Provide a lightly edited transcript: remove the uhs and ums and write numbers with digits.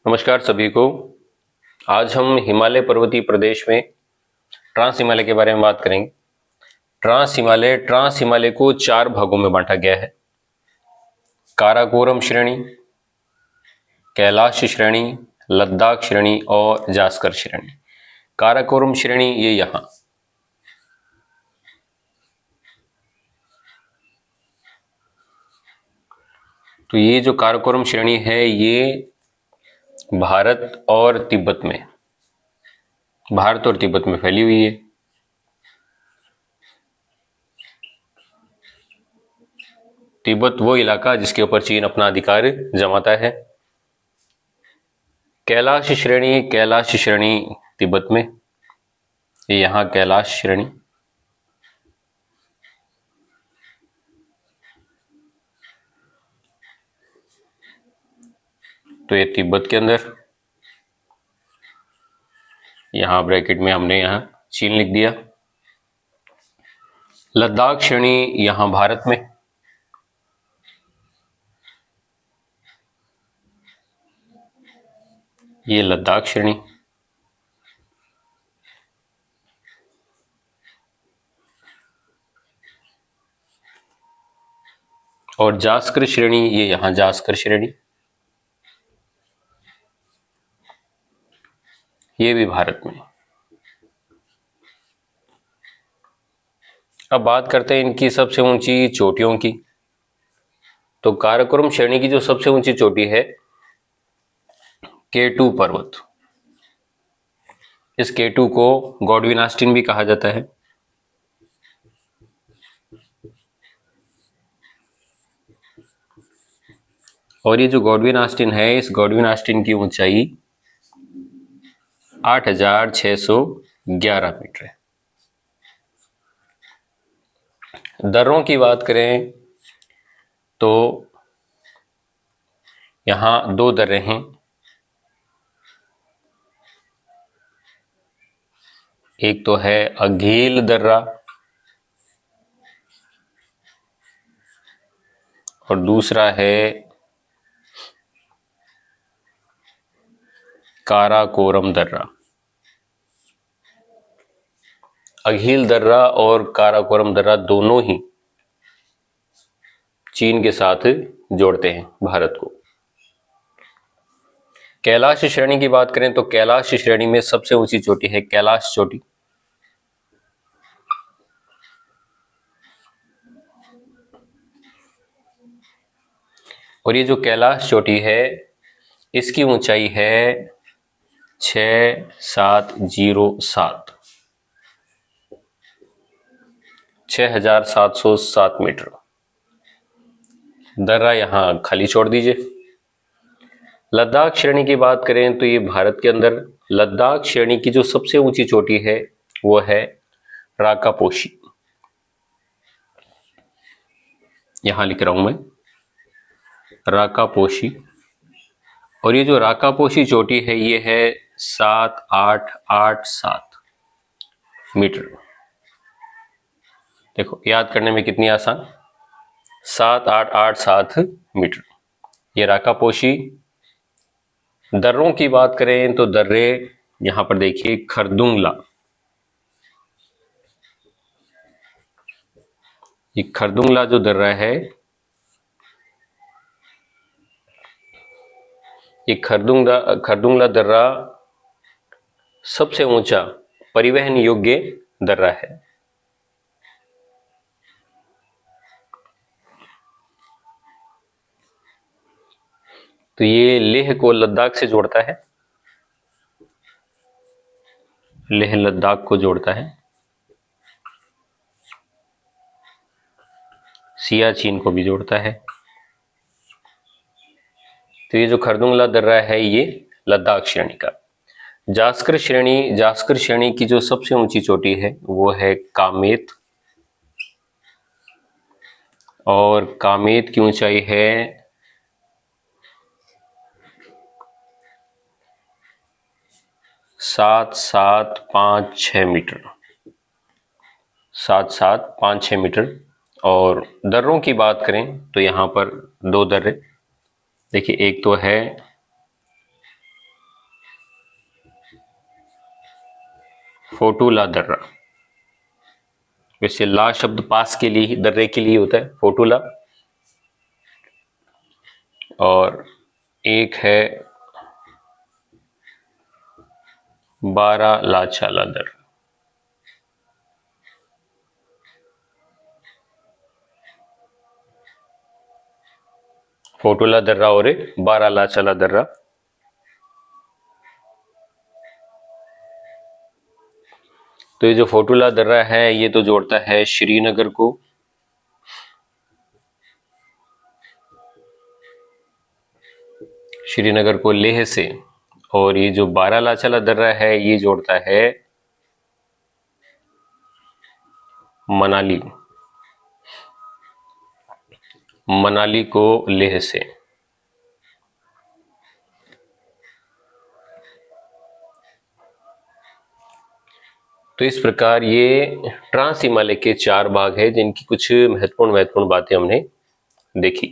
नमस्कार सभी को। आज हम हिमालय पर्वतीय प्रदेश में ट्रांस हिमालय के बारे में बात करेंगे। ट्रांस हिमालय को 4 भागों में बांटा गया है। काराकोरम श्रेणी, कैलाश श्रेणी, लद्दाख श्रेणी और जास्कर श्रेणी। काराकोरम श्रेणी ये यहां, तो ये जो काराकोरम श्रेणी है ये भारत और तिब्बत में फैली हुई है। तिब्बत वो इलाका जिसके ऊपर चीन अपना अधिकार जमाता है। कैलाश श्रेणी तिब्बत में, ये यहां कैलाश श्रेणी। तो ये तिब्बत के अंदर, यहां ब्रैकेट में हमने यहां चीन लिख दिया। लद्दाख श्रेणी यहां भारत में, ये लद्दाख श्रेणी। और जास्कर श्रेणी ये यहां जास्कर श्रेणी, ये भी भारत में। अब बात करते हैं इनकी सबसे ऊंची चोटियों की। तो काराकोरम श्रेणी की जो सबसे ऊंची चोटी है K2 पर्वत। इस K2 को गॉडविन ऑस्टिन भी कहा जाता है। और ये जो गॉडविन ऑस्टिन है, इस गॉडविन ऑस्टिन की ऊंचाई 8611 मीटर है। दर्रों की बात करें तो यहां 2 दर्रे हैं। एक तो है अघील दर्रा और दूसरा है काराकोरम दर्रा। अघील दर्रा और काराकोरम दर्रा दोनों ही चीन के साथ जोड़ते हैं भारत को। कैलाश श्रेणी की बात करें तो कैलाश श्रेणी में सबसे ऊंची चोटी है कैलाश चोटी। और ये जो कैलाश चोटी है इसकी ऊंचाई है 6707 मीटर। दर्रा यहां खाली छोड़ दीजिए। लद्दाख श्रेणी की बात करें तो ये भारत के अंदर लद्दाख श्रेणी की जो सबसे ऊंची चोटी है वो है राकापोशी। यहां लिख रहा हूं मैं राकापोशी। और ये जो राकापोशी चोटी है ये है 7887 मीटर। देखो याद करने में कितनी आसान, 7887 मीटर ये राकापोशी। दर्रों की बात करें तो दर्रे यहां पर देखिए खरदुंगला, ये खरदुंगला जो दर्रा है, ये खरदुंगला दर्रा सबसे ऊंचा परिवहन योग्य दर्रा है। तो ये लेह को लद्दाख से जोड़ता है, लेह लद्दाख को जोड़ता है, सियाचिन को भी जोड़ता है। तो ये जो खरदुंगला दर्रा है ये लद्दाख श्रेणी का। जास्कर श्रेणी की जो सबसे ऊंची चोटी है वो है कामेत। और कामेत की ऊंचाई है 7756 मीटर, 7756 मीटर। और दर्रों की बात करें तो यहां पर 2 दर्रे देखिए, एक तो है फोटुला दर्रा। वैसे ला शब्द पास के लिए, दर्रे के लिए होता है, फोटुला। और एक है बारालाचाला दर्रा। फोटुला दर्रा और एक बारालाचाला दर्रा। तो ये जो फोटुला दर्रा है ये तो जोड़ता है श्रीनगर को लेह से, और ये जो बारालाचाला दर्रा है ये जोड़ता है मनाली को लेह से। तो इस प्रकार ये ट्रांस हिमालय के 4 भाग है जिनकी कुछ महत्वपूर्ण बातें हमने देखी।